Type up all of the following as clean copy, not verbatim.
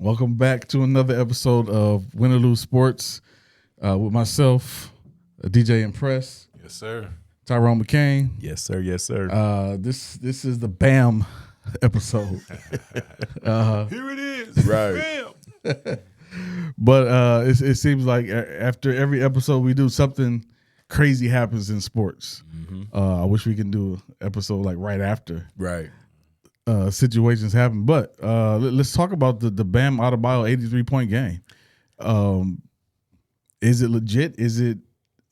Welcome back to another episode of Win or Lose Sports with myself, DJ Mpress. Yes, sir. Tyrone McCain. Yes, sir. Yes, sir. This is the Bam episode. Here it is. Right. Bam. But it seems like after every episode we do, something crazy happens in sports. I wish we can do an episode like right after. Right. Situations happen. But let's talk about the Bam Adebayo 83-point game. Is it legit? Is it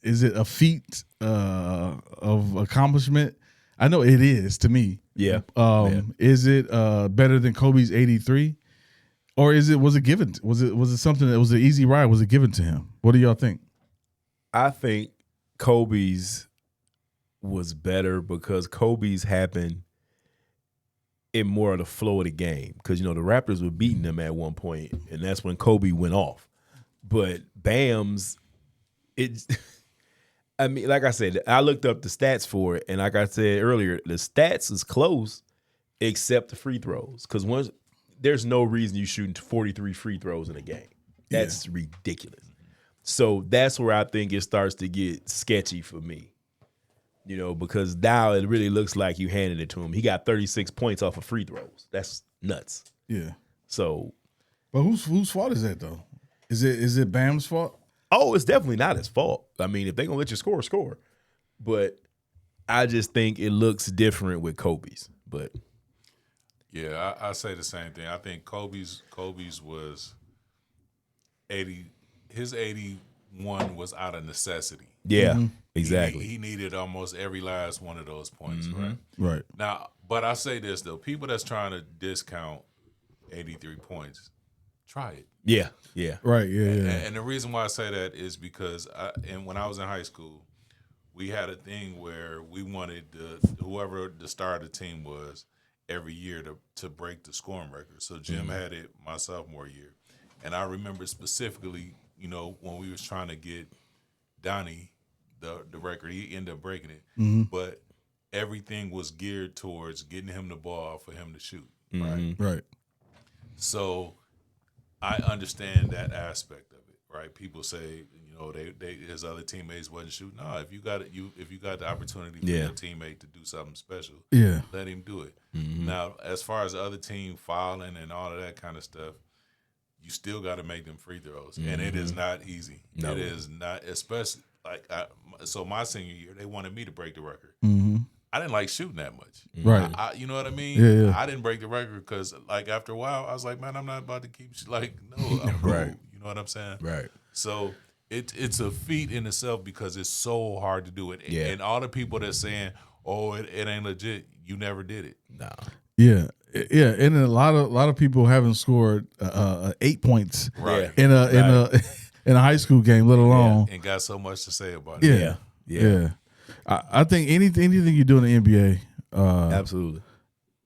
a feat of accomplishment? I know it is to me. Yeah. Is it better than Kobe's 83? Or was it given? Was it something that was an easy ride? Was it given to him? What do y'all think? I think Kobe's was better because Kobe's happened in more of the flow of the game. Because, the Raptors were beating them at one point, and that's when Kobe went off. But Bam's, I mean, like I said, I looked up the stats for it, and like I said earlier, the stats is close except the free throws. Because there's no reason you shooting 43 free throws in a game. That's ridiculous. So that's where I think it starts to get sketchy for me. Because now it really looks like you handed it to him. He got 36 points off of free throws. That's nuts. Yeah. So, but whose fault is that though? Is it Bam's fault? Oh, it's definitely not his fault. I mean, if they're gonna let you score, score. But I just think it looks different with Kobe's. But Yeah, I say the same thing. I think Kobe's was 80. His 81 was out of necessity. yeah, exactly. He needed almost every last one of those points, right? Right. Now, but I say this though, people that's trying to discount 83 points, try it. Yeah. Right. Yeah. And the reason why I say that is because when I was in high school, we had a thing where we wanted whoever the star of the team was every year to break the scoring record. So Jim had it my sophomore year. And I remember specifically, when we was trying to get Donnie the record, he ended up breaking it. But everything was geared towards getting him the ball for him to shoot, right? Right. So I understand that aspect of it, right? People say, his other teammates wasn't shooting. No, if you got the opportunity for your teammate to do something special, let him do it. Now, as far as the other team fouling and all of that kind of stuff, you still got to make them free throws, and it is not easy. No. It is not, especially so my senior year, they wanted me to break the record. I didn't like shooting that much. Right. You know what I mean? Yeah. I didn't break the record because, after a while, I was like, man, I'm not about to keep, no, I'm cool. Right. You know what I'm saying? Right. So it's a feat in itself because it's so hard to do it. Yeah. And all the people that's saying, oh, it ain't legit, you never did it. No. Yeah. Yeah. And a lot of people haven't scored 8 points Right. in a high school game, let alone And got so much to say about it. Yeah. I think anything you do in the NBA, Absolutely,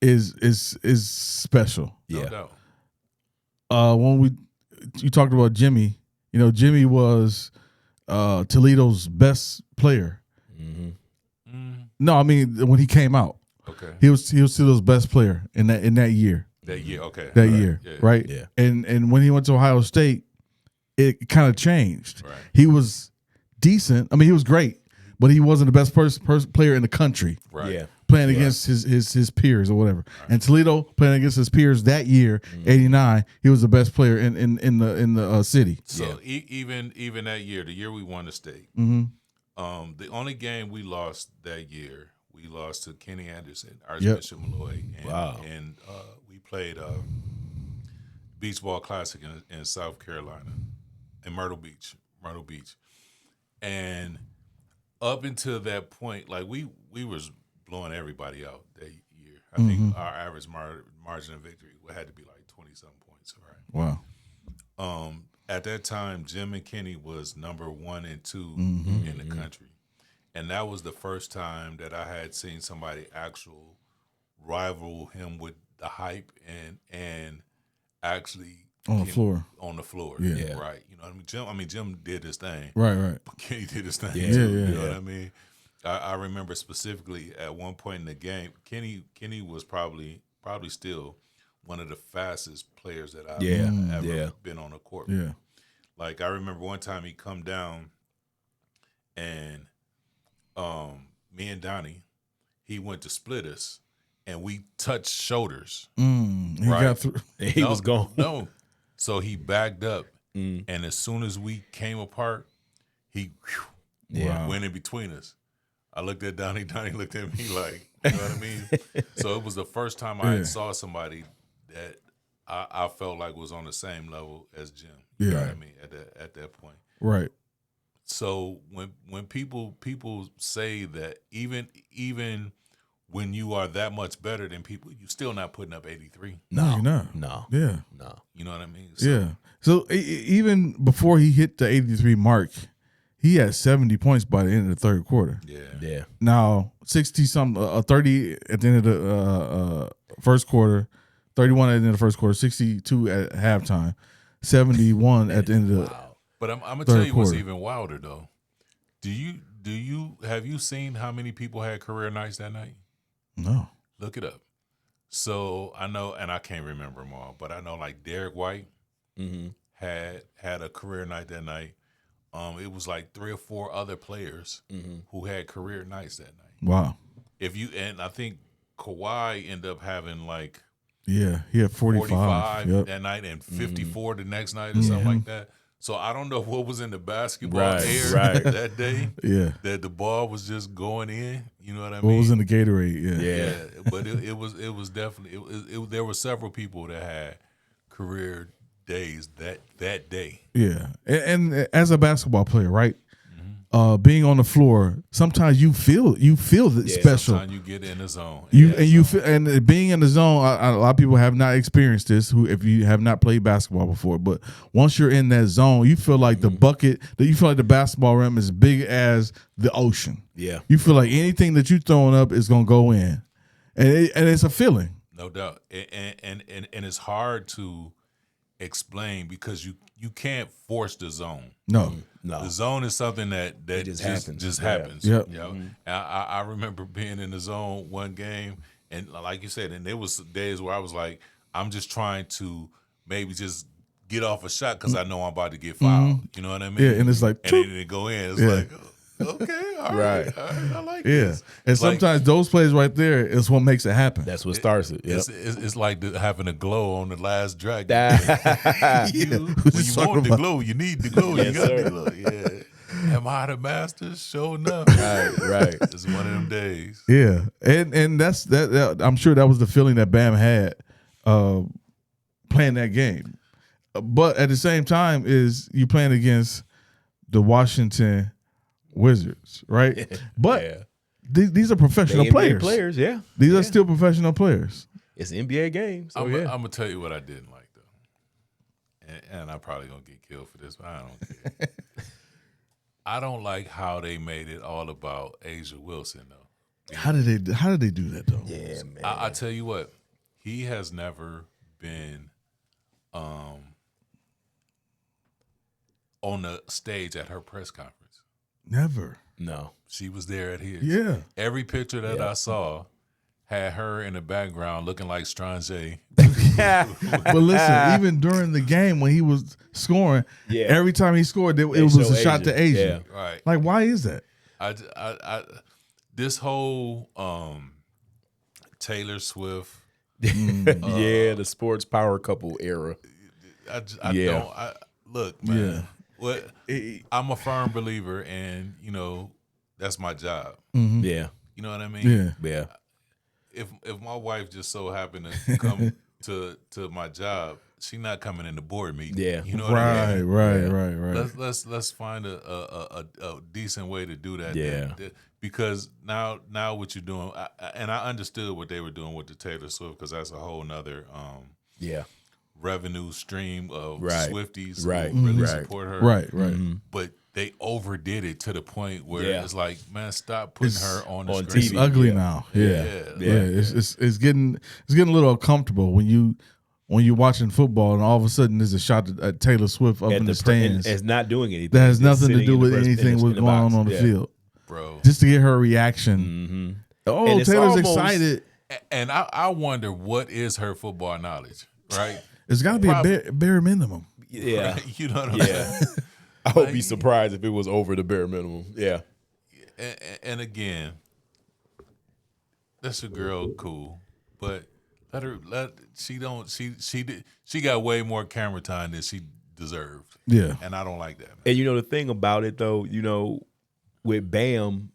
is special. No doubt. When you talked about Jimmy, Jimmy was Toledo's best player. No, I mean when he came out, Okay. he was Toledo's best player in that year. That year, okay. That Right. year, Yeah. right? Yeah. And when he went to Ohio State, it kind of changed. Right. He was decent. I mean, he was great, but he wasn't the best player in the country. Right. Yeah. Playing against his peers or whatever. Right. And Toledo playing against his peers that year, 89, he was the best player in the city. So even that year, the year we won the state, the only game we lost that year, we lost to Kenny Anderson, Archbishop Malloy, and we played Beach Ball Classic in South Carolina, in Myrtle Beach, and up until that point, we was blowing everybody out that year. I think our average margin of victory had to be like 20-something points, right? Wow. At that time, Jim and Kenny was number 1 and 2 in the country. And that was the first time that I had seen somebody actual rival him with the hype and actually on the floor. Yeah. Right. Jim did his thing. Right. But Kenny did his thing Yeah, too. yeah, You know what I mean? I remember specifically at one point in the game, Kenny was probably still one of the fastest players that I've ever been on the court. Yeah. Like I remember one time he come down and me and Donnie, he went to split us and we touched shoulders. He got through. He was gone. No. So he backed up and as soon as we came apart, he went in between us. I looked at Donnie. Donnie looked at me like, you know what I mean? So it was the first time I saw somebody that I felt like was on the same level as Jim. You know what I mean? At that point. Right. So when people say that even when you are that much better than people, you're still not putting up 83. No, you're not. No. Yeah. No. You know what I mean? So even before he hit the 83 mark, he had 70 points by the end of the third quarter. Yeah. Now 60 30 at the end of the first quarter, 31 at the end of the first quarter, 62 at halftime, 71 at the end of the. But I'm gonna tell you what's even wilder though. Have you seen how many people had career nights that night? No. Look it up. So I know, and I can't remember them all, but I know like Derek White had a career night that night. It was like 3 or 4 other players who had career nights that night. Wow. And I think Kawhi ended up having like he had 45 that night and 54 the next night or something like that. So I don't know what was in the basketball air that day. Yeah. That the ball was just going in. You know what I mean? What was in the Gatorade? Yeah. But it was definitely there were several people that had career days that day. Yeah. And as a basketball player, right? Being on the floor, sometimes you feel that special. Sometimes you get in the zone. And being in the zone, a lot of people have not experienced this. If you have not played basketball before, but once you're in that zone, you feel like the bucket. You feel like the basketball rim is big as the ocean. Yeah, you feel like anything that you're throwing up is gonna go in, and it's a feeling. No doubt, and it's hard to explain because you can't force the zone. No. The zone is something that just happens. Yep. You know? I remember being in the zone one game, and like you said, and there was days where I was like, I'm just trying to maybe just get off a shot because I know I'm about to get fouled. You know what I mean? Yeah, and it's like, and then it go in. It's like, okay, all right, I like this. And sometimes those plays right there is what makes it happen. That's what starts it. Yep. It's like having a glow on the last dragon. When you want the glow, you need the glow. You got the glow. Yeah. Am I the master? Sure enough. Right. It's one of them days. Yeah, and that's that. I'm sure that was the feeling that Bam had playing that game. But at the same time, is you playing against the Washington Wizards, right? But these are professional players. These are still professional players. It's an NBA game. So I'm gonna tell you what I didn't like though, and I'm probably gonna get killed for this, but I don't care. I don't like how they made it all about Asia Wilson though. How did they do that though? Yeah, man. I tell you what, he has never been on the stage at her press conference. Never. No. She was there at his. Yeah. Every picture that I saw had her in the background looking like Strange. But listen, even during the game when he was scoring, every time he scored, it was a shot to Asia. Yeah. Right. Like, why is that? I this whole Taylor Swift. The sports power couple era. Look, man. What I'm a firm believer, and that's my job. Mm-hmm. Yeah, you know what I mean. Yeah. If my wife just so happened to come to my job, she not coming in the board meeting. Yeah, you know what I mean. Right. Let's find a decent way to do that. Yeah, because now what you're doing, and I understood what they were doing with the Taylor Swift because that's a whole nother revenue stream of Swifties who really support her. Right. Mm-hmm. But they overdid it to the point where it's like, man, stop putting her on the screen. TV. It's ugly now. Yeah. It's getting a little uncomfortable when you're watching football and all of a sudden there's a shot at Taylor Swift up in the stands. It's not doing anything. That has nothing to do with anything what's going on the field. Bro. Just to get her reaction. Oh, and Taylor's excited. And I wonder what is her football knowledge, right? It's got to be a bare minimum. Yeah. Right? You know what I'm saying? I would be surprised if it was over the bare minimum. Yeah. And again, that's a girl, cool, but she got way more camera time than she deserved. Yeah. And I don't like that, man. And the thing about it though, with Bam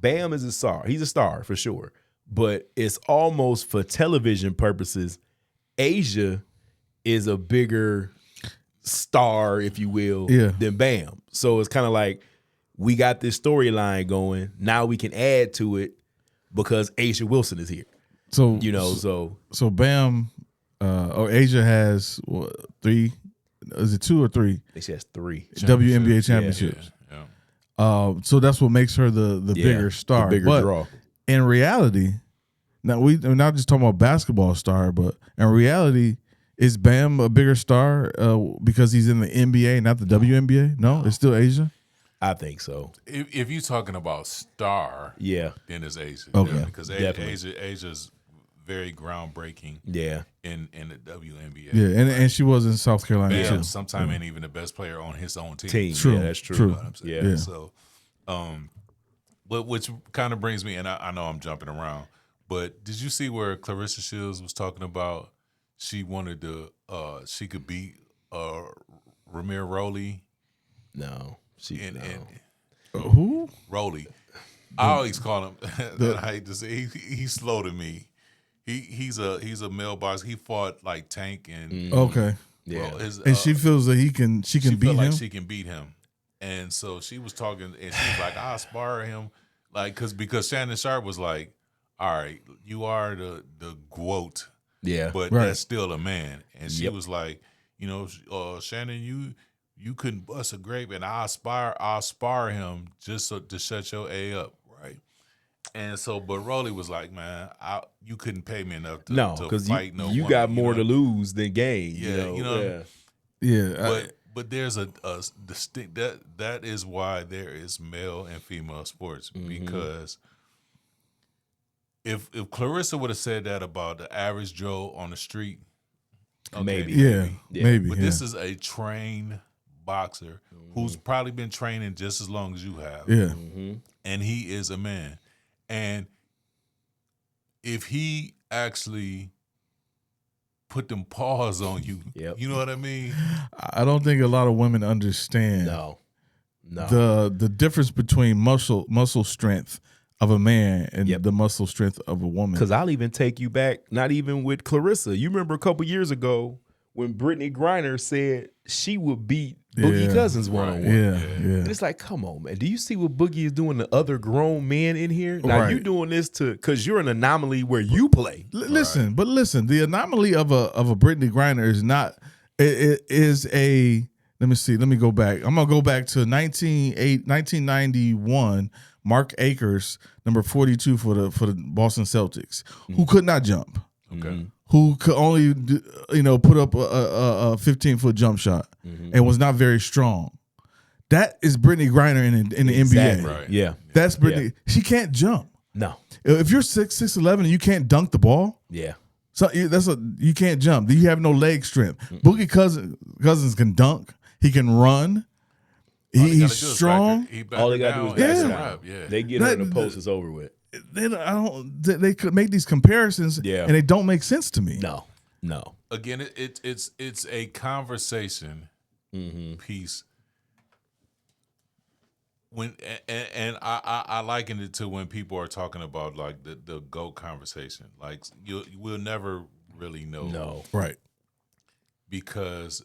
is a star. He's a star for sure. But it's almost for television purposes, Asia is a bigger star, if you will, than Bam. So it's kind of like we got this storyline going. Now we can add to it because Asia Wilson is here. So so Bam or Asia has 3. Is it 2 or 3? She has 3 WNBA championships. Yeah. So that's what makes her the bigger star. The bigger but draw. In reality, now we're not just talking about basketball star, but in reality, is Bam a bigger star because he's in the NBA, not the WNBA? No, it's still Asia. I think so. If you're talking about star, then it's Asia. Okay. Yeah, because Asia's very groundbreaking. Yeah. In the WNBA. Yeah, and she was in South Carolina Bam too. sometimes ain't even the best player on his own team. True. Yeah, that's true. True. You know what I'm saying? Yeah. So, but which kind of brings me, and I know I'm jumping around, but did you see where Clarissa Shields was talking about she wanted to, she could beat Ramir Rowley? No. Who? Rowley. I always call him. I hate to say he's slow to me. He's a male boxer. He fought like Tank and Okay. Yeah. And she feels that she can beat him. Like she can beat him, and so she was talking, and she was like, "I aspire him," like because Shannon Sharp was like, "All right, you are the GOAT, but that's still a man," and she was like, Shannon, you couldn't bust a grape, and I aspire him just to shut your A up, right? And so, but Rowley was like, "Man, you couldn't pay me enough to fight no you woman, got more to lose than gain." But there's a distinct that is why there is male and female sports, because if Clarissa would have said that about the average Joe on the street, okay, maybe. But this is a trained boxer who's probably been training just as long as you have. Yeah. And he is a man. And if he actually put them paws on you, you know what I mean? I don't think a lot of women understand the difference between muscle strength of a man and the muscle strength of a woman. Because I'll even take you back, not even with Clarissa. You remember a couple years ago when Brittany Griner said she would beat Boogie Cousins one-on-one. And it's like, come on, man. Do you see what Boogie is doing to other grown men in here? Now you doing this because you're an anomaly where you play. Listen, the anomaly of a Brittany Griner is not. It is a. Let me see. Let me go back. I'm gonna go back to 1991. Mark Akers, number 42 for the Boston Celtics, who could not jump. Okay. Who could only put up a 15-foot jump shot and was not very strong. That is Brittany Griner in the NBA. Right. Yeah. That's Brittany. Yeah. She can't jump. No. If you're 6'11" and you can't dunk the ball, so you can't jump. You have no leg strength. Boogie Cousins can dunk. He can run. He's strong. All they got to do is back him. They get her in the post. It's over with. They could make these comparisons, and they don't make sense to me. No. Again, it's a conversation piece. When and I liken it to when people are talking about like the GOAT conversation. Like we'll never really know. No. Right. Because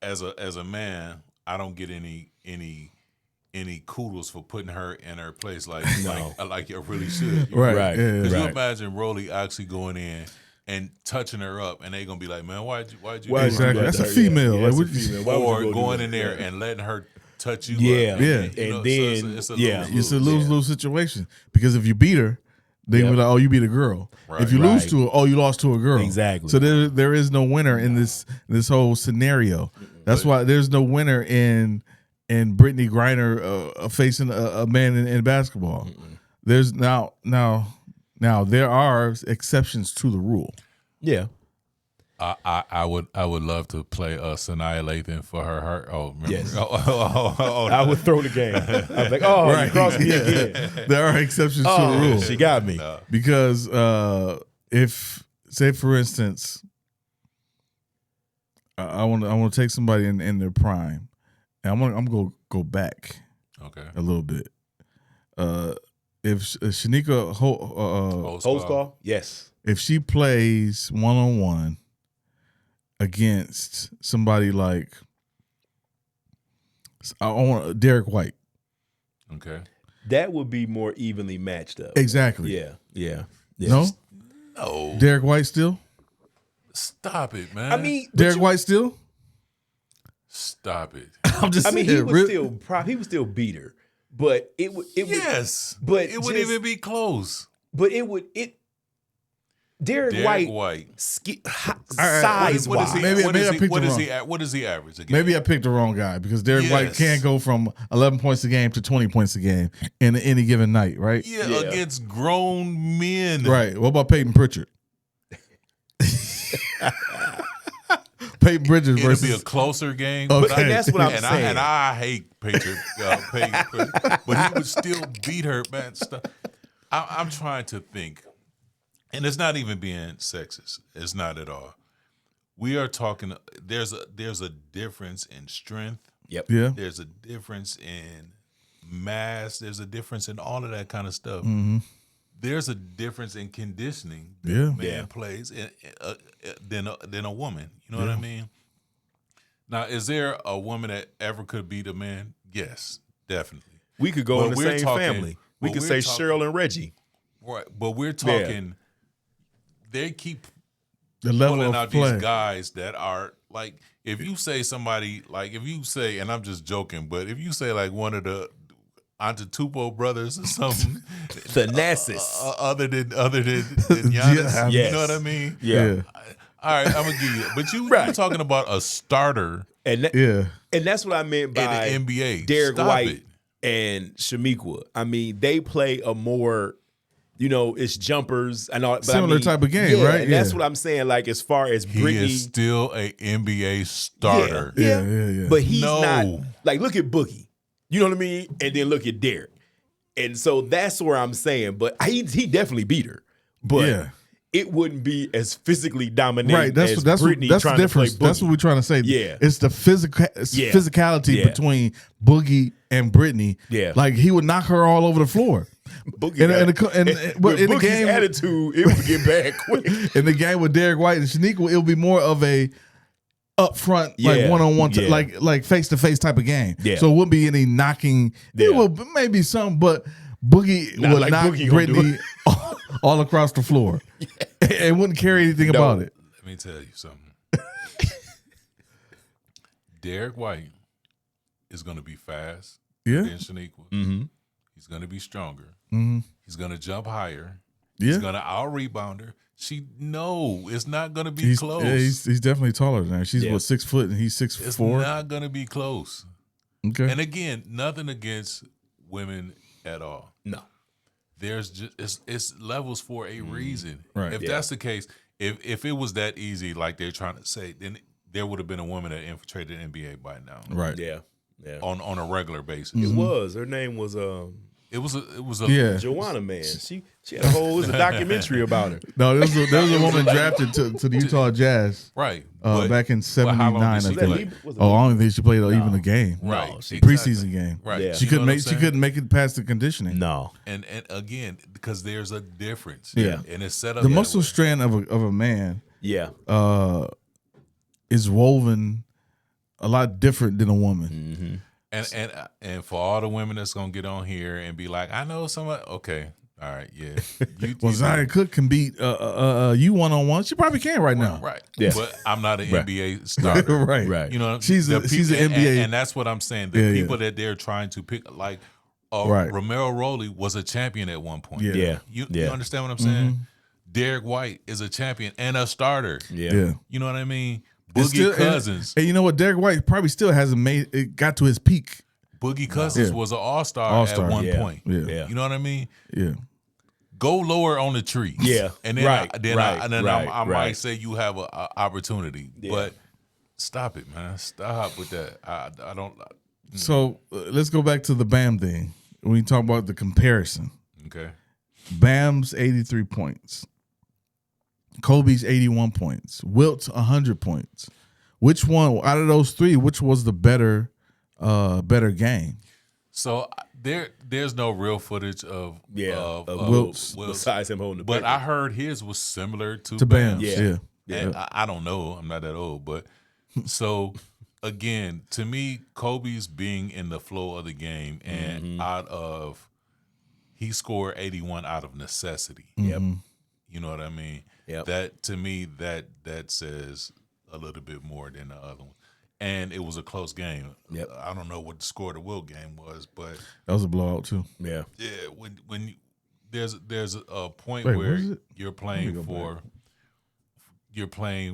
as a man, I don't get any kudos for putting her in her place like you really should. Right. Because you imagine Rowley actually going in and touching her up, and they gonna be like, "Man, why'd you?" Exactly. That's a female. That's a female. Or going in there and letting her touch you. Yeah. And then it's a lose-lose situation. Because if you beat her, they be like, "Oh, you beat a girl." Right. If you lose to her, "Oh, you lost to a girl." Exactly. So there is no winner in this whole scenario. That's why there's no winner in Brittany Griner facing a man in basketball. There's now Now there are exceptions to the rule. Yeah. I would love to play Sanaya Lathan for her. Oh, remember? Yes. Oh, I would throw the game. I was like, oh, you crossed me again. There are exceptions to the rule. She got me. Because if, say for instance, I want to take somebody in their prime, and I'm gonna go back a little bit. If Shanika Holdsclaw, yes. If she plays 1-on-1 against somebody like I want Derek White, okay, that would be more evenly matched up. exactly. Yeah. No, Derek White still. Stop it, man. I mean, Derek White still. Stop it. I'm just. I mean, saying, he would still beat her, but it would. But it wouldn't even be close. But Derek White size wise. What is he average again? Maybe I picked the wrong guy because Derek White can't go from 11 points a game to 20 points a game in any given night, right? Yeah, against grown men. Right. What about Peyton Pritchard? Peyton Pritchard versus. It'll be a closer game. Okay. But that's what I'm saying. And I hate Peyton Pritchard, but he would still beat her, man. I'm trying to think. And it's not even being sexist. It's not at all. We are talking. There's a difference in strength. Yep. Yeah. There's a difference in mass. There's a difference in all of that kind of stuff. Mm-hmm. There's a difference in conditioning that a man plays than a woman. You know what I mean? Now, is there a woman that ever could beat a man? Yes, definitely. We could go in the same family. We could say Cheryl and Reggie. Right, but we're talking. They keep the level pulling of out play. these guys that are like, if you say somebody, like if you say, and I'm just joking, but if you say like one of the Antetokounmpo brothers or something, the Nassus, other than Giannis, yes. you know what I mean? Yeah. All right, I'm gonna give you, but you're talking about a starter, and that's what I meant by in the NBA. Derek White and Shamiqua. I mean, they play a more. It's jumpers and all. But similar type of game, right? And that's what I'm saying. Like as far as Brittany, he is still a NBA starter. Yeah. But he's not. Like look at Boogie, you know what I mean, and then look at Derek, and so that's where I'm saying. But he definitely beat her, but it wouldn't be as physically dominating. Right. That's Brittany that's the trying difference. To play Boogie. That's what we're trying to say. Yeah. It's the physicality between Boogie and Brittany. Yeah. Like he would knock her all over the floor. Boogie in the game, attitude, it would get bad quick. In the game with Derek White and Shaniqua, it'll be more of a upfront, like one-on-one, like face-to-face type of game. Yeah. So it wouldn't be any knocking. Yeah. It will maybe some, but Boogie would knock Brittany all across the floor and wouldn't carry anything about it. Let me tell you something. Derek White is going to be fast than Shaniqua. Mm-hmm. He's going to be stronger. Mm-hmm. He's going to jump higher. Yeah. He's going to out-rebound her. It's not going to be close. Yeah, he's definitely taller than her. She's 6 foot and he's 6'4". It's not going to be close. Okay. And again, nothing against women at all. No. There's just it's levels for a reason. Right. If that's the case, if it was that easy, like they're trying to say, then there would have been a woman that infiltrated the NBA by now. Right. Yeah. On a regular basis. It was. Her name was It was a Joanna, man. She had a whole documentary about her. No, there was a woman drafted to the Utah Jazz, right? Back in '79. I think. I don't think she played even a game, right? Preseason game, right? Yeah. She couldn't make it past the conditioning. No, and again, because there's a difference. Yeah, and it's set up. The muscle strand of a man, is woven a lot different than a woman. Mm-hmm. And for all the women that's gonna get on here and be like, I know somebody. Okay, all right, yeah. Zion Cook can beat you 1-on-1. She probably can right now. Right. Yeah. But I'm not an NBA starter. right. You know, she's an NBA, and that's what I'm saying. The people that they're trying to pick, like Romero Rowley was a champion at one point. Yeah. You understand what I'm saying? Derek White is a champion and a starter. Yeah. You know what I mean? Boogie Cousins. And you know what? Derek White probably still hasn't got to his peak. Boogie Cousins was an all-star at one point. Yeah. You know what I mean? Yeah. go lower on the tree. Yeah, and then right, I right. might say you have an opportunity, Yeah. but stop it, man. Stop with that. I don't. So let's go back to the Bam thing. When you talk about the comparison, Okay. Bam's 83 points, Kobe's 81 points, Wilt's 100 points. Which one out of those three? Which was the better game? So there's no real footage of Wilt's. besides him holding the But paper. I heard his was similar to Bam's. Bam's. Yeah. And I don't know. I'm not that old, but so again, to me, Kobe's being in the flow of the game and he scored 81 out of necessity. Yep. You know what I mean? Yep. That to me that says a little bit more than the other one. And it was a close game. Yep. I don't know what the score of the Wilt game was, but That was a blowout too. Yeah. yeah, when there's a point Wait, where was it? you're Let me playing go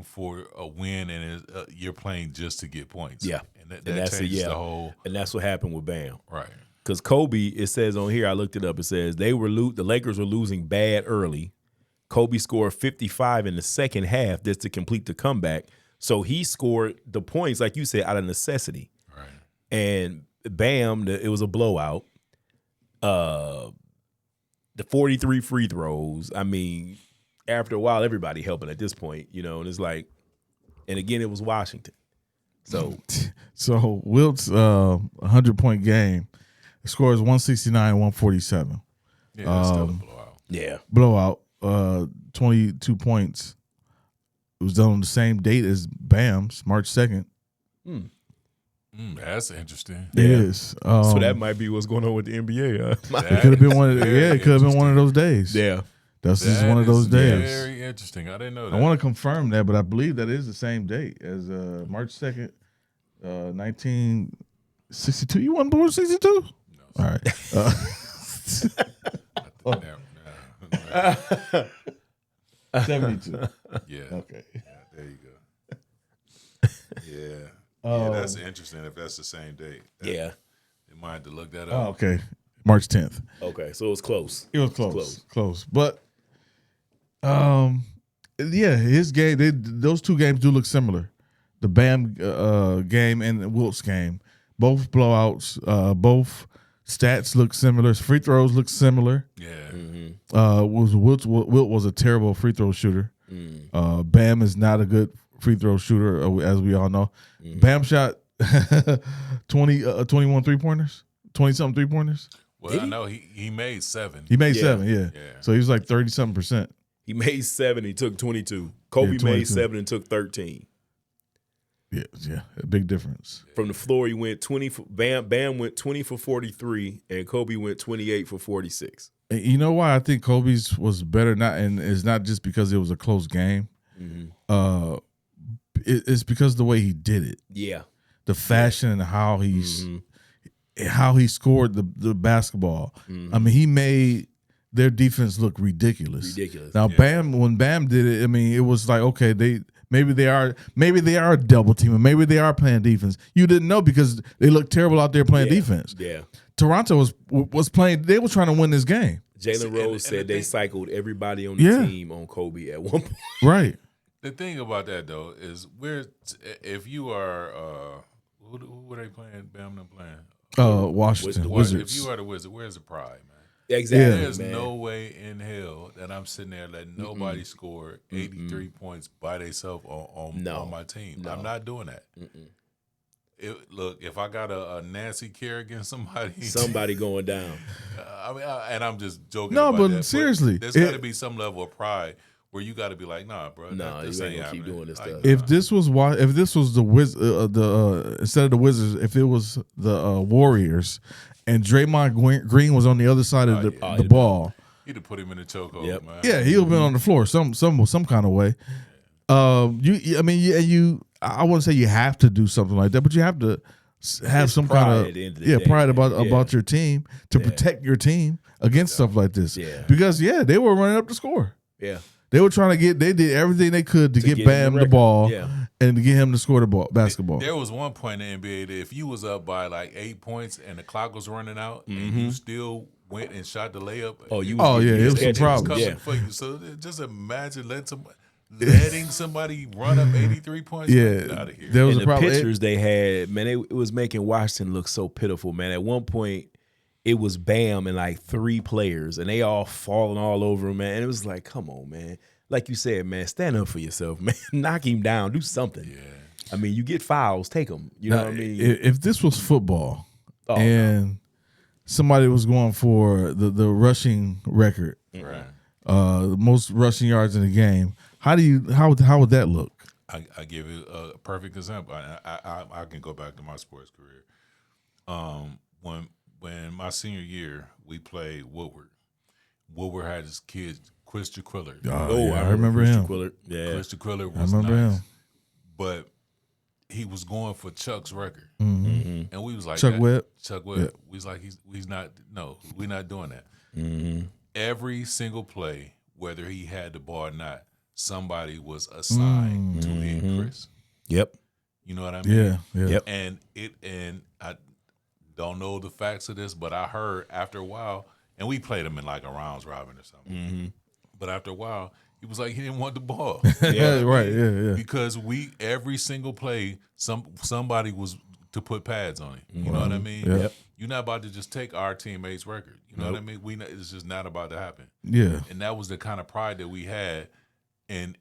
for a win and you're playing just to get points. Yeah. and that that's changes it. Yeah. the whole And that's what happened with Bam. right. Because Kobe, it says on here, I looked it up. It says the Lakers were losing bad early. Kobe scored 55 in the second half just to complete the comeback. So he scored the points, like you said, out of necessity. Right. And Bam, it was a blowout. The 43 free throws. I mean, after a while, everybody helping at this point, and it's like, and again, it was Washington. So Wilt's 100-point game scores 169, 147. Yeah, that's still a blowout. yeah, Blowout, 22 points. It was done on the same date as Bam's, March 2nd. That's interesting. It is. so that might be what's going on with the NBA. It could have been one of it could have been one of those days. Yeah, That's just one of those days. Very interesting. I didn't know that. I want to confirm that, but I believe that is the same date as March 2nd, 1962. You weren't born 62? No, All right. no. 72. Yeah. Okay. There you go. Yeah. Yeah, that's interesting if that's the same date. yeah. You might have to look that Oh, up. okay. March 10th. Okay, so it was close. It was close. But yeah, his game, those two games do look similar. The Bam game and the Wilt's game. Both blowouts, both stats look similar. Free throws look similar. Yeah. Wilt was a terrible free throw shooter. Bam is not a good free throw shooter, as we all know. Bam shot 21 3-pointers, 20-something 3-pointers. Well, I know he made 7. He made Yeah. 7, yeah. So he was like 30-something%. He made 7. He took 22. Kobe Yeah, 22. made 7 and took 13. Yeah, a big difference. From the floor, he went 20. Bam went 20 for 43, and Kobe went 28 for 46. And you know why I think Kobe's was better? And it's not just because it was a close game. It's because the way he did it, Yeah, the fashion and how he scored the basketball. I mean, he made their defense look ridiculous. Now, when Bam did it, I mean, it was like, okay, maybe they are a double team, and maybe they are playing defense. You didn't know because they looked terrible out there playing defense. Yeah. Toronto was playing. They were trying to win this game. Jalen Rose and said the they thing- cycled cycled everybody on the team on Kobe at one point. Right. The thing about that though is if you are who were they playing? Bam them playing. Washington the Wizards. If you are the Wizard, where's the pride, man? Exactly. There's man. no way in hell that I'm sitting there letting nobody score 83 points by themselves on my team. No. I'm not doing that. Look, if I got a Nancy Kerrigan, Somebody going down. and I'm just joking. No, about but that, seriously, there's got to be some level of pride where you got to be like, nah, bro, Nah, this you ain't ain't gonna keep happening. doing this Like, stuff. If this was the instead of the Wizards, if it was the Warriors, and Draymond Green was on the other side of the ball, he'd have put him in the chokehold, Yep. man. yeah, he'll been on the floor some kind of way. I wouldn't say you have to do something like that, but you have to have some pride kind at the end of of the day, pride man. about your team to protect your team against stuff like this. Yeah. Because they were running up the score. Yeah. They were trying to they did everything they could to get get him Bam the the record. ball Yeah. and to get him to score the basketball. There was one point in the NBA that if you was up by like 8 points and the clock was running out and you still went and shot the layup. Oh, you. Oh, yeah, it was catching. some problem. coming Yeah. for you. So just imagine letting somebody run up 83 points. Yeah, Get out of here. there was And a the problem. pictures they had, man, it was making Washington look so pitiful, man. At one point, it was Bam and like 3 players, and they all falling all over him, man. And it was like, come on, man. Like you said, man, stand up for yourself, man. Knock him down. Do something. Yeah. I mean, you get fouls, take them. You know Now, what I mean? If this was football Oh, and somebody was going for the rushing record, Right. the most rushing yards in the game, how would that look? I give you a perfect example. I can go back to my sports career. When my senior year we played Woodward. Woodward had his kid Chris Jaquiller. I remember him. Quillard. Yeah. Chris Jaquiller I was remember nice, him. but he was going for Chuck's record, Mm-hmm. and we was like Chuck Webb? Chuck Webb. Yeah. We was like he's not. No, we're not doing that. Mm-hmm. Every single play, whether he had the ball or not, somebody was assigned to hit Chris. Yep. You know what I mean? Yeah. Yep. And I don't know the facts of this, but I heard after a while, and we played him in like a rounds robin or something. Mm-hmm. But after a while, he was like he didn't want the ball. Yeah, right. Yeah. Because every single play, somebody was to put pads on it. You know what I mean? Yep. You're not about to just take our teammate's record. You know what I mean? It's just not about to happen. Yeah. And that was the kind of pride that we had in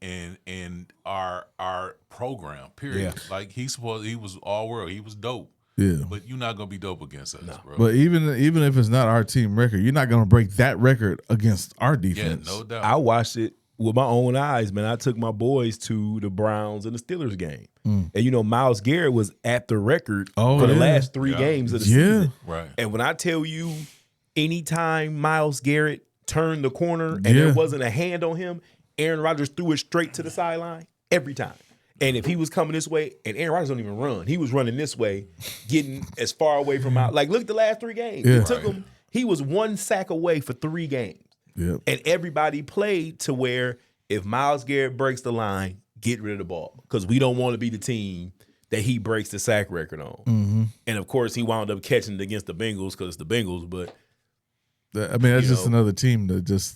our program. Period. Yeah. Like he was all world. He was dope. Yeah. But you're not gonna be dope against us, bro. But even if it's not our team record, you're not gonna break that record against our yeah, defense. no doubt. I watched it with my own eyes, man. I took my boys to the Browns and the Steelers game. And, Myles Garrett was at the record for the last 3 games of the season. Right. And when I tell you, anytime Myles Garrett turned the corner and there wasn't a hand on him, Aaron Rodgers threw it straight to the sideline every time. And if he was coming this way, and Aaron Rodgers don't even run, he was running this way, getting as far away from out. Like, look at the last 3 games. Yeah. It took him, he was 1 sack away for 3 games. Yep. And everybody played to where if Myles Garrett breaks the line, get rid of the ball. Because we don't want to be the team that he breaks the sack record on. Mm-hmm. And, of course, he wound up catching it against the Bengals because it's the Bengals. But I mean, that's just another team that just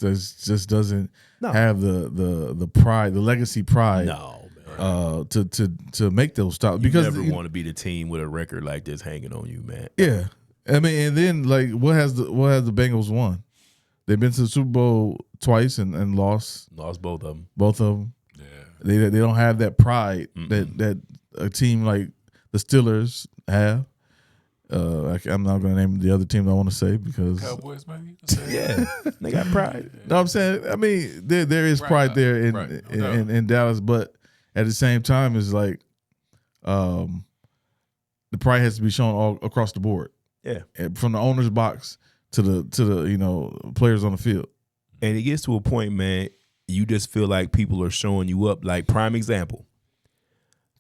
doesn't have the pride, the legacy pride. no, man. To make those stops You because never want to be the team with a record like this hanging on you, man. Yeah, I mean, and then like what has the Bengals won? They've been to the Super Bowl twice and lost Lost both of them. both of them. Yeah. They don't have that pride that a team like the Steelers have. I'm not going to name the other team I want to say because Cowboys, maybe. You can say. Yeah, they got pride. no, I'm saying I mean there is pride there in Dallas, but at the same time it's like the pride has to be shown all across the board. Yeah, And from the owner's box to the players on the field. and it gets to a point, man, you just feel like people are showing you up. Like, prime example,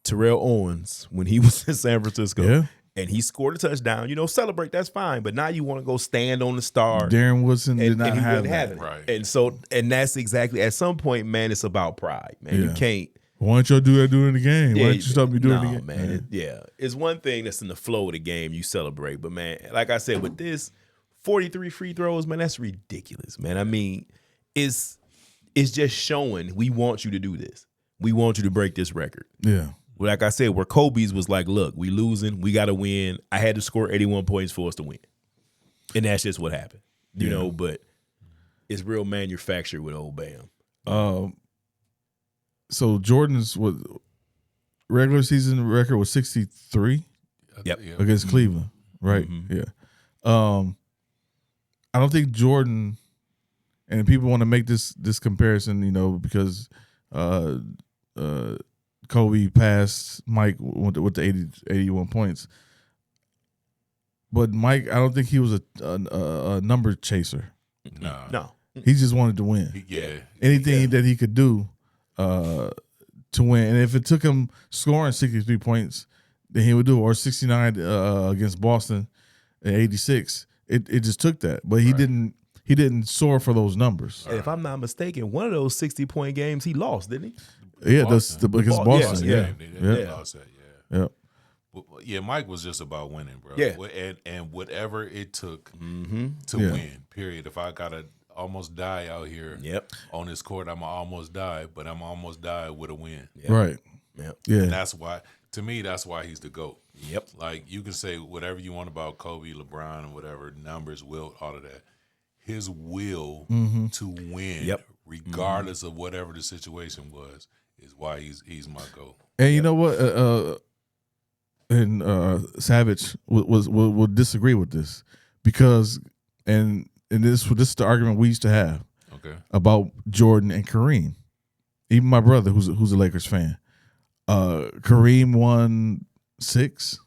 Terrell Owens, when he was in San Francisco and he scored a touchdown, celebrate, that's fine. But now you want to go stand on the star. Darren Woodson did not he have wouldn't have that. it. Right. And that's exactly, at some point, man, it's about pride, man. You can't. Why don't y'all do that during the game? Why don't you stop me doing no, the game? man. It's one thing that's in the flow of the game you celebrate, but man, like I said, with this 43 free throws, man, that's ridiculous, man. I mean, it's just showing we want you to do this. We want you to break this record. Yeah. Like I said, where Kobe's was like, look, we losing, we got to win. I had to score 81 points for us to win, and that's just what happened, you know. But it's real manufactured with old Bam. So Jordan's regular season record was 63 Yep. against Cleveland, right? Yeah. I don't think Jordan, and people want to make this comparison, because Kobe passed Mike with the 81 points. But Mike, I don't think he was a number chaser. No. He just wanted to win. Anything that he could do to win. And if it took him scoring 63 points, then he would do it. Or 69 against Boston in 86. It just took that. But he didn't soar for those numbers. And if I'm not mistaken, one of those 60-point games he lost, didn't he? Yeah, against Boston. Yeah. Yeah. Yep. Yeah, Mike was just about winning, bro. Yeah. And whatever it took to Yeah. win, period. If I gotta almost die out here on this court, I'm gonna almost die, but I'm almost die with a win. Yep. Right. Yep. Yeah. And that's why, to me, that's why he's the GOAT. Yep. Like, you can say whatever you want about Kobe, LeBron, and whatever, numbers, will, all of that. His will to win, regardless of whatever the situation was, is why he's my GOAT. And you know what? Savage will disagree with this because this is the argument we used to have about Jordan and Kareem. Even my brother, who's a Lakers fan, Kareem won 6.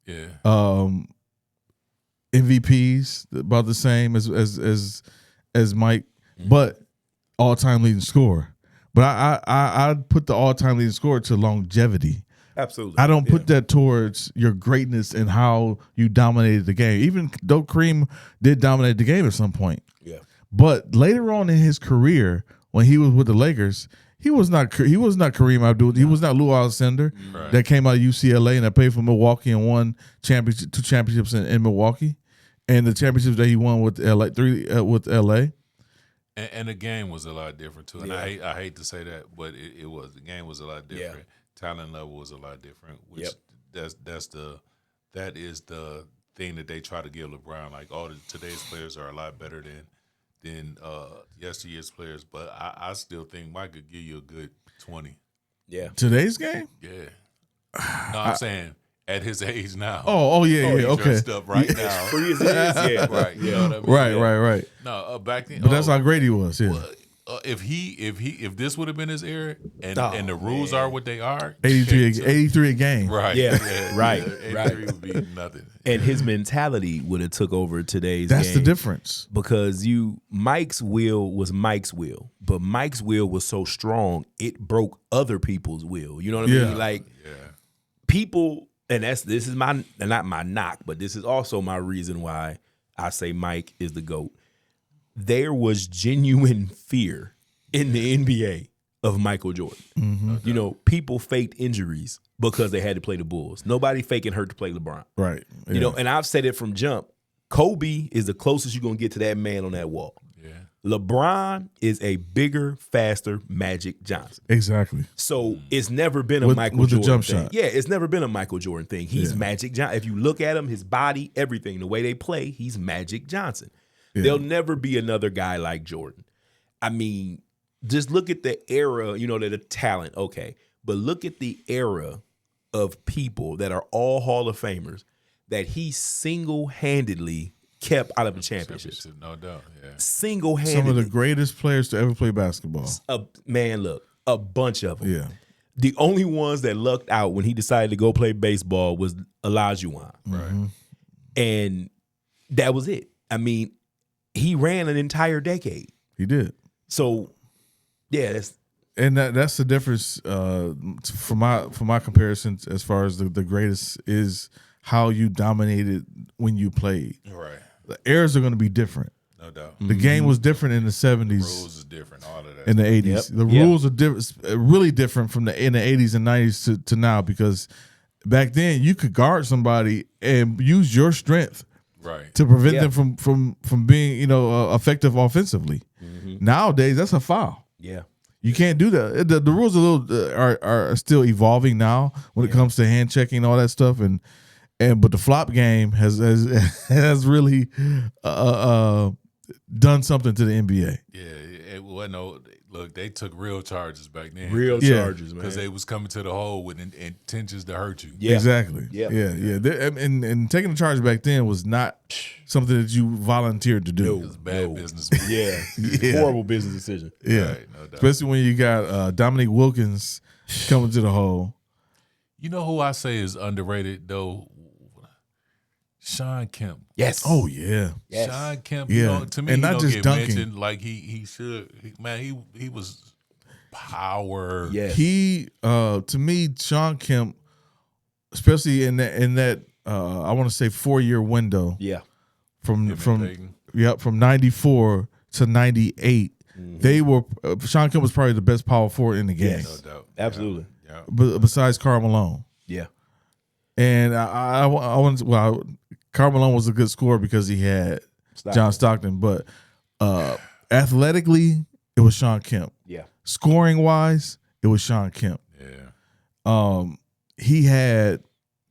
Yeah. MVPs about the same as Mike, but all-time leading scorer. But I'd put the all-time leading scorer to longevity. Absolutely. I don't put that towards your greatness and how you dominated the game. Even though Kareem did dominate the game at some point. Yeah. But later on in his career, when he was with the Lakers, he was not Kareem Abdul. He was not Lou Alcindor that came out of UCLA and that played for Milwaukee and won 2 championships in Milwaukee, and the championships that he won with LA, 3 with LA. And the game was a lot different too. And I hate to say that, but it was. The game was a lot different. Yeah. Talent level was a lot different. Which that is the thing that they try to give LeBron. Like, today's players are a lot better than yesteryear's players. But I still think Mike could give you a good 20. Yeah. Today's game? Yeah. No, I'm saying at his age now. Oh yeah, okay. Dressed up right now. Free as it is, yeah. Right. You know what I mean? Right. No, back then. But that's how great he was. Yeah. If this would have been his era and the rules are what they are, 83 a game. right? Yeah. Right. 83 would be nothing. And his mentality would have took over today's That's game. the difference. Because Mike's will was Mike's will, but Mike's will was so strong it broke other people's will. You know what I mean? Like people, and this is not my knock, but this is also my reason why I say Mike is the GOAT. There was genuine fear in the NBA of Michael Jordan. Mm-hmm. You know, people faked injuries because they had to play the Bulls. Nobody faking hurt to play LeBron. Right. Yeah. You know, and I've said it from jump. Kobe is the closest you're going to get to that man on that wall. Yeah. LeBron is a bigger, faster Magic Johnson. Exactly. So it's never been a With Michael the Jordan jump thing. shot. Yeah, it's never been a Michael Jordan thing. He's Magic Johnson. If you look at him, his body, everything, the way they play, he's Magic Johnson. Yeah. There'll never be another guy like Jordan. I mean, just look at the era, the talent, okay. But look at the era of people that are all Hall of Famers that he single-handedly kept out of the championships. No doubt, yeah. Single-handedly. Some of the greatest players to ever play basketball. Man, look, a bunch of them. Yeah. The only ones that lucked out when he decided to go play baseball was Olajuwon. Right. And that was it. I mean, he ran an entire decade. He did. So, yeah, that's the difference for my comparisons as far as the greatest is how you dominated when you played. Right. The eras are going to be different. No doubt. The game was different in the 70s. Rules is different, all of that. In the 80s. Yep. The rules are really different from in the 80s and 90s to now, because back then you could guard somebody and use your strength to prevent them from being effective offensively. Mm-hmm. Nowadays, that's a foul. Yeah. You can't do that. The rules are still evolving now when it comes to hand checking and all that stuff, but the flop game has really done something to the NBA. Yeah, look, they took real charges back then. Real charges, man. Because they was coming to the hole with intentions to hurt you. Yeah. Exactly. Yeah. And taking the charge back then was not something that you volunteered to do. It was bad business. Yeah. Horrible business decision. Yeah. Right, no doubt. Especially when you got Dominique Wilkins coming to the hole. You know who I say is underrated, though? Sean Kemp. Yes. Oh, yeah. Yes. Sean Kemp, Yeah. to me, And he not don't just get dunking. mentioned like he should. He was power. Yes. He, to me, Sean Kemp, especially in that I want to say 4-year window. Yeah. From Peyton. 94 to 98, they were Sean Kemp was probably the best power forward in the game. Yes. No doubt. Absolutely. Yeah. Besides Karl Malone. Yeah. And I want well, Karl Malone was a good scorer because he had John Stockton, but athletically, it was Sean Kemp. Yeah. Scoring wise, it was Sean Kemp. Yeah. He had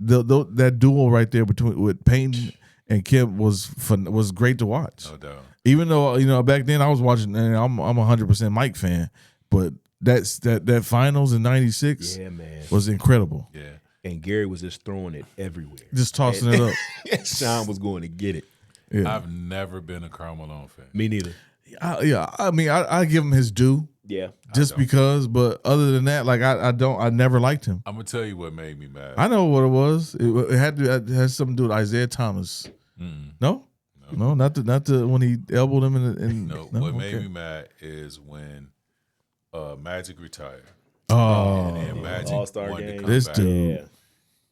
that duel right there with Payton and Kemp was great to watch. No doubt. Even though back then I was watching, and I'm 100% Mike fan, but that finals in '96 was incredible. Yeah. And Gary was just throwing it everywhere, just tossing it up. And Sean was going to get it. Yeah. I've never been a Karl Malone fan. Me neither. I mean, I give him his due. Yeah. Just because, but other than that, like I never liked him. I'm gonna tell you what made me mad. I know what it was. It had something to do with Isaiah Thomas. No, not the when he elbowed him in what made me mad is when Magic retired. Oh, and Magic All-Star wanted game. to come This back dude.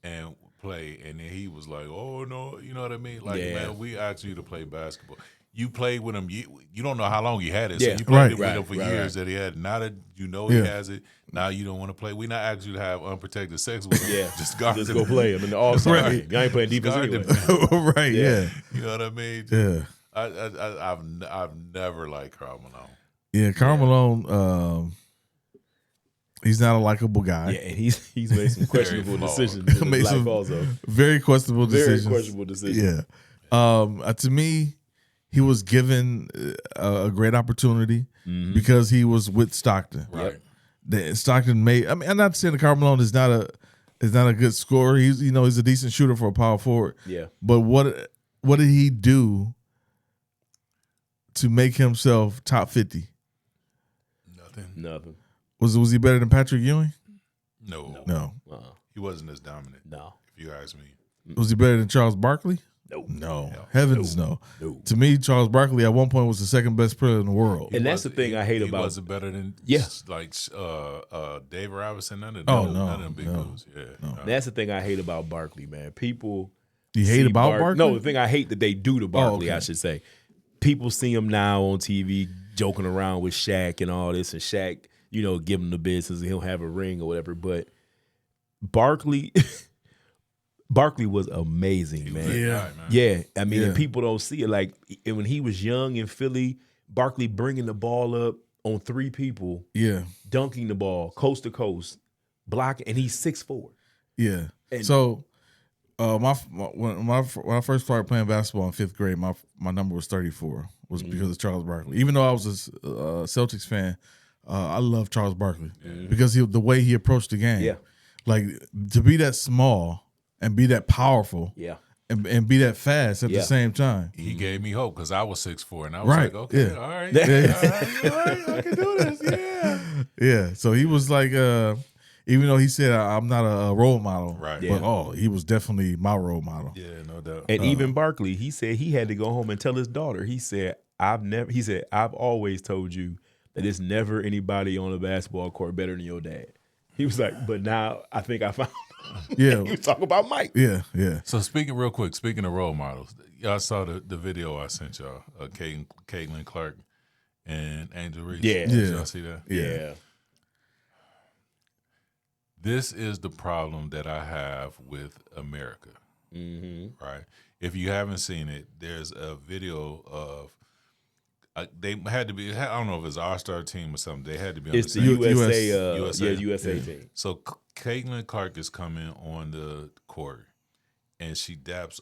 and play, and then he was like, "Oh no," you know what I mean? Like, man, we asked you to play basketball. You played with him. You don't know how long he had it. So you played with him for years that he had. Now that you know he has it, now you don't want to play. We not asking you to have unprotected sex with him. Yeah. Just guard Just him. go play him in the All-Star Right. game. You ain't playing defense Guard anyway. him. right? Yeah, You know what I mean? yeah, I've never liked Karl Malone. yeah. Karl Malone, he's not a likable guy. Yeah, and he's made some questionable flawed. decisions in Made his life some also. Very questionable Very decisions. questionable decisions. Yeah. To me, he was given a great opportunity because he was with Stockton. Right. Stockton made. I mean, I'm not saying that Karl Malone is not a good scorer. He's he's a decent shooter for a power forward. Yeah. But what did he do to make himself top 50? Nothing. Was he better than Patrick Ewing? No. He wasn't as dominant. No. If you ask me. Was he better than Charles Barkley? No. Heavens no. To me, Charles Barkley at one point was the second best player in the world. And that's the thing I hate about. He wasn't better than like Dave Robinson. None of them big dudes. Yeah. No. That's the thing I hate about Barkley, man. People. You hate about Barkley? No, the thing I hate that they do to Barkley, I should say. People see him now on TV joking around with Shaq and all this, and Shaq, give him the business and he'll have a ring or whatever. But Barkley was amazing, man. Yeah. I mean, and people don't see it. Like when he was young in Philly, Barkley bringing the ball up on three people, dunking the ball coast to coast, blocking, and he's 6'4". Yeah. And so, when I first started playing basketball in 5th grade, my number was 34. Was because of Charles Barkley. Even though I was a Celtics fan, I love Charles Barkley because the way he approached the game. Yeah. Like to be that small and be that powerful. Yeah. And be that fast at the same time. He gave me hope because I was 6'4", and I was like, okay, all right, I can do this, Yeah. So he was like, even though he said I'm not a role model, right? But he was definitely my role model. Yeah, no doubt. And even Barkley, he said he had to go home and tell his daughter. He said, I've always told you that there's never anybody on a basketball court better than your dad. He was like, but now I think I found. Yeah, he was talking about Mike. Yeah. So speaking of role models, y'all saw the video I sent y'all, Caitlin Clark and Angel Reese. Yeah. Did y'all see that? Yeah. This is the problem that I have with America, right? If you haven't seen it, there's a video of they had to be. I don't know if it's an All-Star team or something. They had to be. It's the USA team. So Caitlin Clark is coming on the court, and she daps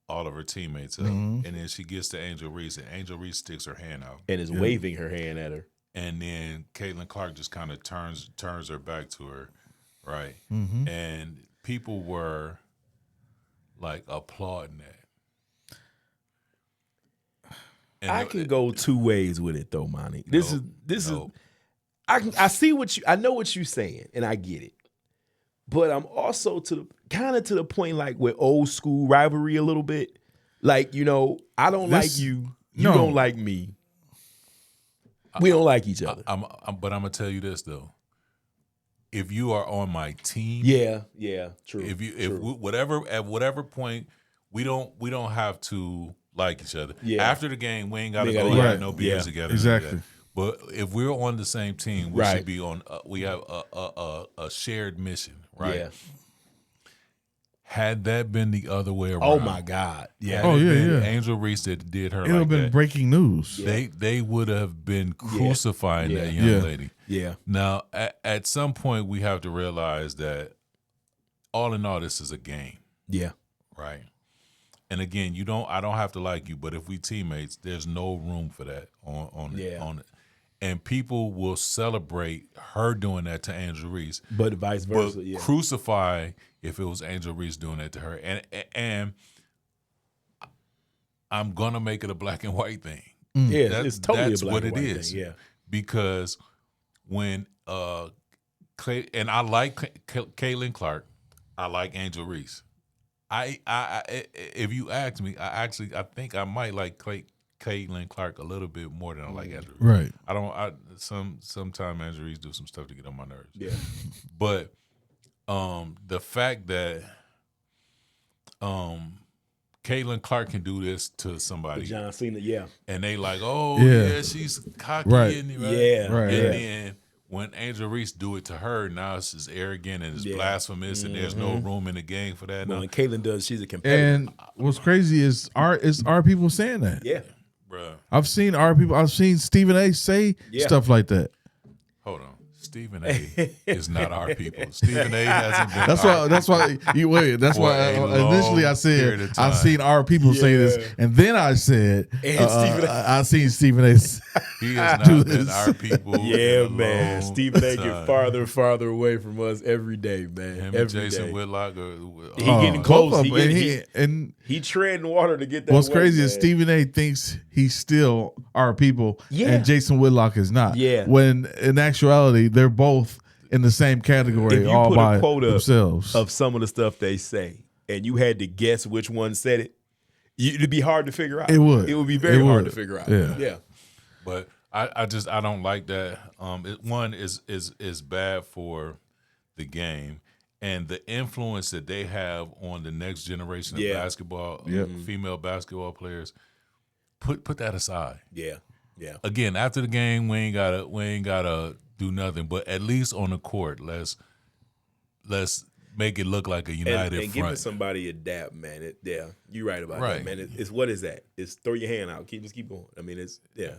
all of her teammates up, and then she gets to Angel Reese, and Angel Reese sticks her hand out and is waving her hand at her, and then Caitlin Clark just kind of turns her back to her, right? And people were like applauding that. And I can go two ways with it though, Monty. This is I see I know what you're saying, and I get it. But I'm also to the point like with old school rivalry a little bit. Like, I don't like you, you don't like me. We don't like each other. But I'm gonna tell you this though. If you are on my team, true. At whatever point, we don't have to like each other. Yeah. After the game, we ain't got to go have no beers together. Exactly. But if we're on the same team, we should be on. We have a shared mission, right? Yeah. Had that been the other way around, Oh my God! Yeah. had it been yeah. Angel Reese that did her It would have like been that, breaking news. they would have been crucifying Yeah. that young Yeah. lady. Yeah. Now, at some point, we have to realize that all in all, this is a game, Yeah. right? And again, I don't have to like you, but if we teammates, there's no room for that on it. And people will celebrate her doing that to Angel Reese, But vice but versa. Yeah. crucify if it was Angel Reese doing that to her. And I'm gonna make it a black and white thing. Yeah. That's It's totally that's a black what and it white is. thing. Yeah. Because when Clay, and I like Caitlin Clark, I like Angel Reese. I if you ask me, I think I might like Caitlin Clark a little bit more than I like Angel Reese. Right. Sometimes Angel Reese do some stuff to get on my nerves. Yeah. But the fact that Caitlin Clark can do this to somebody, John Cena. Yeah. and they like, oh Yeah. yeah, she's cocky, Right. and Yeah. Right. and Yeah. then when Angel Reese do it to her, now it's just arrogant and it's Yeah. blasphemous, and there's no room in the game for that. But No, when Caitlyn does, she's a competitor. And what's crazy is our people saying that. Yeah. bruh, I've seen our people. I've seen Stephen A. say Yeah. stuff like that. hold on. Stephen A. is not our people. Stephen A. hasn't been. That's our why. That's why you wait. That's For why a initially I long said period of I've time. seen our people say this, and then I said And Stephen A. I've seen Stephen A. He has do not been this. our people. Yeah, in a man. long Stephen A. time. get farther and farther away from us every day, man. Him every and Jason day. Whitlock. He getting close. both of He them. getting- and He treading water to get that. what's weight, crazy is man. Stephen A. thinks he's still our people, Yeah. and Jason Whitlock is not. Yeah. When in actuality, they're both in the same category, If you all put by a quote up themselves. of some of the stuff they say, and you had to guess which one said it, it'd be hard to figure out. It would. It would be very It hard would. to figure out. Yeah. Yeah. But I don't like that. One is bad for the game and the influence that they have on the next generation of Yeah. basketball, female basketball players. Put that aside. Yeah. Yeah. Again, after the game, we ain't gotta do nothing. But at least on the court, let's make it look like a united And giving front. somebody a dap, man. You're right about Right. that, man. It's what is that? It's throw your hand out. Just keep going. I mean, it's yeah,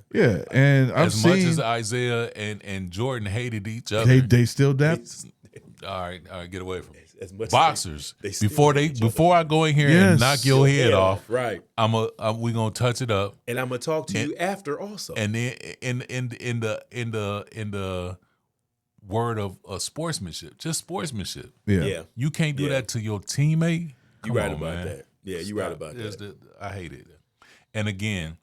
and I've As much seen as Isaiah and Jordan hated each other, they still dap. all right, get away from me. as much Boxers. they still Before hate each before I go in here Yes. and knock your head off, right? we gonna touch it up, And I'm gonna talk to you after also. and then in the word of sportsmanship, just sportsmanship. yeah, You can't do Yeah. that to your teammate. you Come right on, about man. that. Yeah, you right about that. I hate it. And again,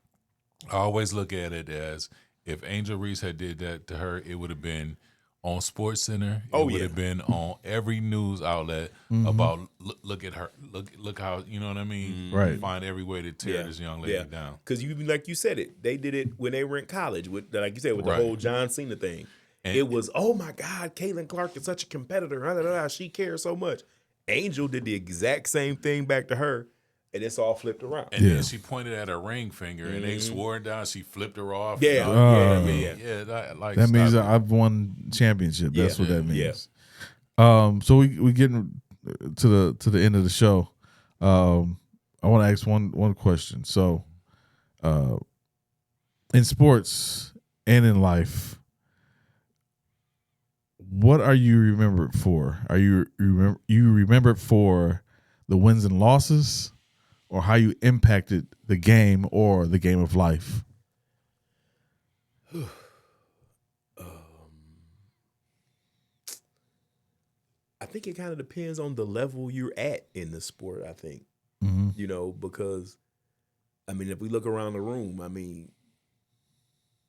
I always look at it as if Angel Reese had did that to her, it would have been on Sports Center. It would have been on every news outlet about look at her, look how, you know what I mean? Right. Find every way to tear this young lady down. Because you like you said it, they did it when they were in college with, like you said, with the Right. whole John Cena thing. And- it was, oh my God, Caitlin Clark is such a competitor. She cares so much. Angel did the exact same thing back to her, and it's all flipped around. And Yeah. then she pointed at her ring finger, and they swore it down. She flipped her off. Yeah. and all- Yeah. I mean, Yeah. that That means stop it. I've won championship. That's what that Yeah. means. So we getting to the end of the show. I want to ask one question. So, in sports and in life, what are you remembered for? Are you remembered for the wins and losses, or how you impacted the game or the game of life? I think it kind of depends on the level you're at in the sport, I think. Mm-hmm. You know, because, I mean, if we look around the room, I mean,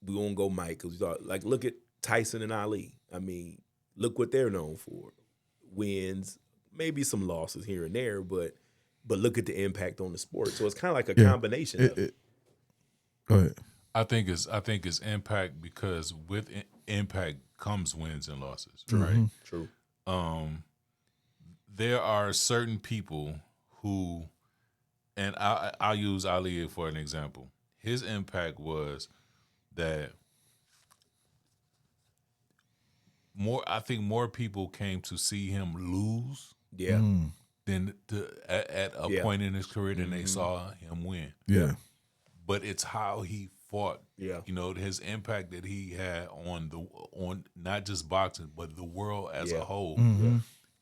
we won't go Mike, because like, look at Tyson and Ali. I mean, look what they're known for. Wins, maybe some losses here and there, but look at the impact on the sport. So it's kind of like a combination of it. Go ahead. I think it's impact, because with impact comes wins and losses, right? True. There are certain people who, and I'll use Ali for an example. His impact was that I think more people came to see him lose Yeah. than at a point in his career than they saw him win. Yeah. But it's how he fought. Yeah. You know, his impact that he had on not just boxing but the world as a whole.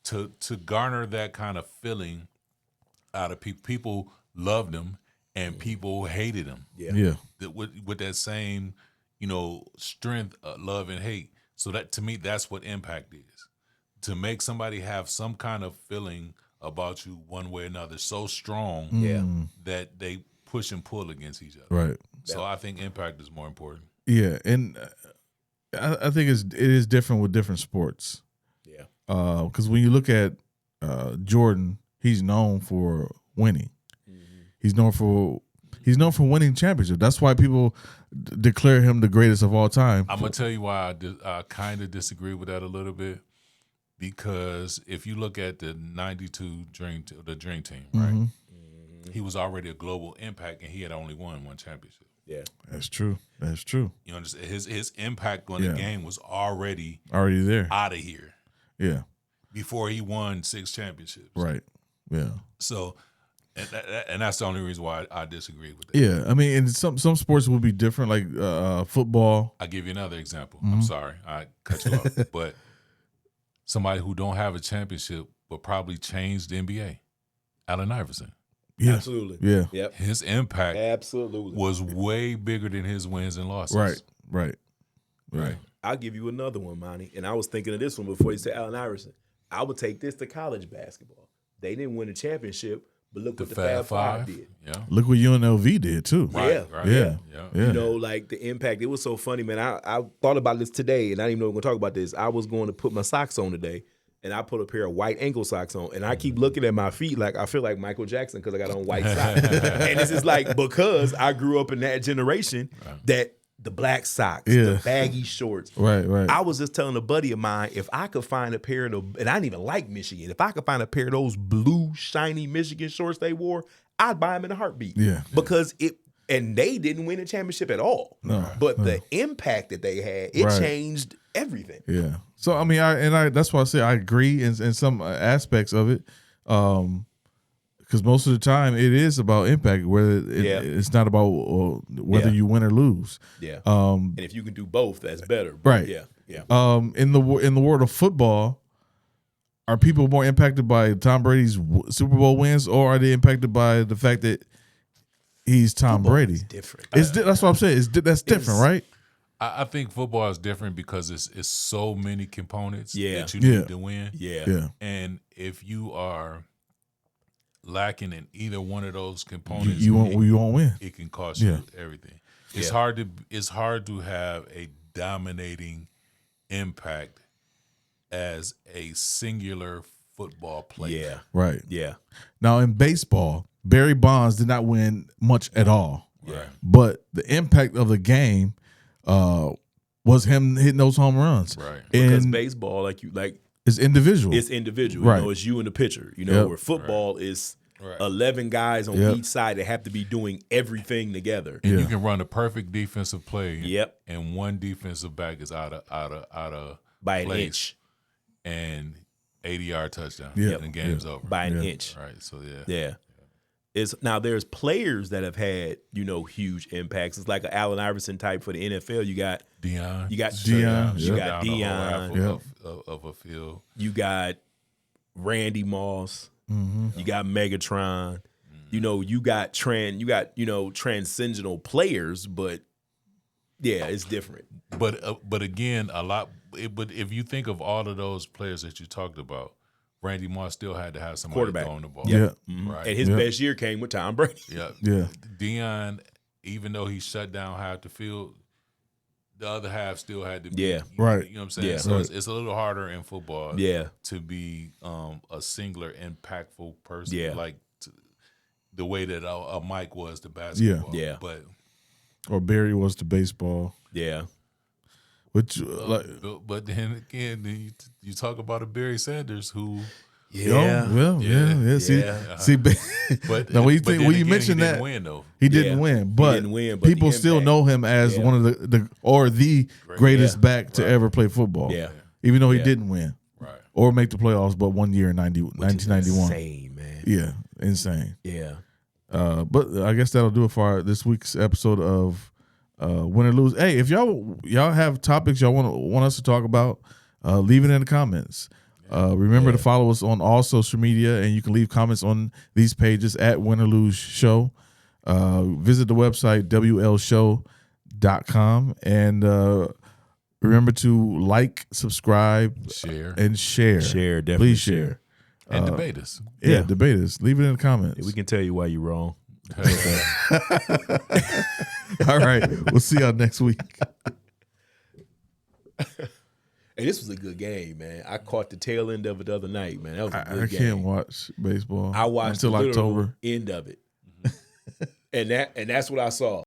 To garner that kind of feeling out of people. People loved him and people hated him. Yeah. With that same, strength, love and hate. So that, to me, that's what impact is. To make somebody have some kind of feeling about you one way or another so strong that they push and pull against each other. Right. So I think impact is more important. Yeah, and I think it is different with different sports. Yeah. Because when you look at Jordan, he's known for winning. He's known for winning championships. That's why people declare him the greatest of all time. I'm gonna tell you why I kind of disagree with that a little bit. Because if you look at the '92 Dream Team, right? He was already a global impact, and he had only won one championship. Yeah, That's true. You understand? His impact on the game was already there, out of here. Yeah, before he won 6 championships. Right. Yeah. So, and that's the only reason why I disagree with that. Yeah, I mean, and some sports will be different, like football. I'll give you another example. I'm sorry, I cut you off, but somebody who don't have a championship but probably changed the NBA, Allen Iverson. Yeah. Absolutely. Yeah. Yep. His impact absolutely was way bigger than his wins and losses. Right. I'll give you another one, Monty. And I was thinking of this one before you said Allen Iverson. I would take this to college basketball. They didn't win a championship, but look what the Fab Five did. Yeah. Look what UNLV did too. Right. Yeah. You know, like the impact. It was so funny, man. I thought about this today, and I didn't even know we were going to talk about this. I was going to put my socks on today, and I put a pair of white ankle socks on, and I keep looking at my feet like I feel like Michael Jackson because I got on white socks. And this is like because I grew up in that generation that the black socks, the baggy shorts. Right. I was just telling a buddy of mine, if I could find a pair of and I didn't even like Michigan, if I could find a pair of those blue, shiny Michigan shorts they wore, I'd buy them in a heartbeat. Yeah. Because and they didn't win a championship at all. But the impact that they had, it changed everything. Yeah. So I mean, that's why I say I agree in some aspects of it, because most of the time it is about impact. Whether it's not about whether you win or lose. Yeah. And if you can do both, that's better. Right. Yeah. In the world of football, are people more impacted by Tom Brady's Super Bowl wins, or are they impacted by the fact that he's Tom Brady? It's different. That's what I'm saying. That's different, right? I think football is different because it's so many components that you need to win. Yeah. And if you are lacking in either one of those components, you won't win. It can cost you everything. It's hard to have a dominating impact as a singular football player. Yeah. Right. Yeah. Now in baseball, Barry Bonds did not win much at all. Right. But the impact of the game was him hitting those home runs. Right. Because baseball, it's individual. It's individual. Right. You know, it's you and the pitcher. You know, where football is 11 guys on each side that have to be doing everything together. And you can run a perfect defensive play. Yep. And one defensive back is out of by an place, inch. And 80-yard touchdown. Yeah. And the game's over. By an inch. Right. So Yeah. Now there's players that have had, huge impacts. It's like an Allen Iverson type for the NFL. You got Deion. You got Deion. You got Deion. Of a field. You got Randy Moss. You got Megatron. You got transcendental players, but it's different. But again, but if you think of all of those players that you talked about, Randy Moss still had to have somebody Quarterback. throwing the ball. Yeah. Right. And his best year came with Tom Brady. Yeah. Yeah. Deion, even though he shut down half the field, the other half still had to be. Yeah. Right. You know what I'm saying? Yeah. So it's a little harder in football to be a singular, impactful person. Yeah. Like the way that a Mike was to basketball. Yeah. Or Barry was to baseball. Yeah. Which but then again, you talk about a Barry Sanders who. See, but now when you he mention that, didn't win though. He didn't win, but people still know him as one of the greatest back to ever play football. Yeah. Even though he didn't win, right, or make the playoffs, but one year in 1991. Insane, man. Yeah, insane. Yeah. But I guess that'll do it for this week's episode of Win or Lose. Hey, if y'all have topics y'all want us to talk about, leave it in the comments. Remember to follow us on all social media, and you can leave comments on these pages at Win or Lose Show. Visit the website WLShow.com, and remember to like, subscribe, and share. Share, definitely Please share. And debate us. Yeah, debate us. Leave it in the comments. We can tell you why you're wrong. All right. We'll see y'all next week. Hey, this was a good game, man. I caught the tail end of it the other night, man. That was a good game. I can't watch baseball. I watched until the literal October. end of it. And that's what I saw.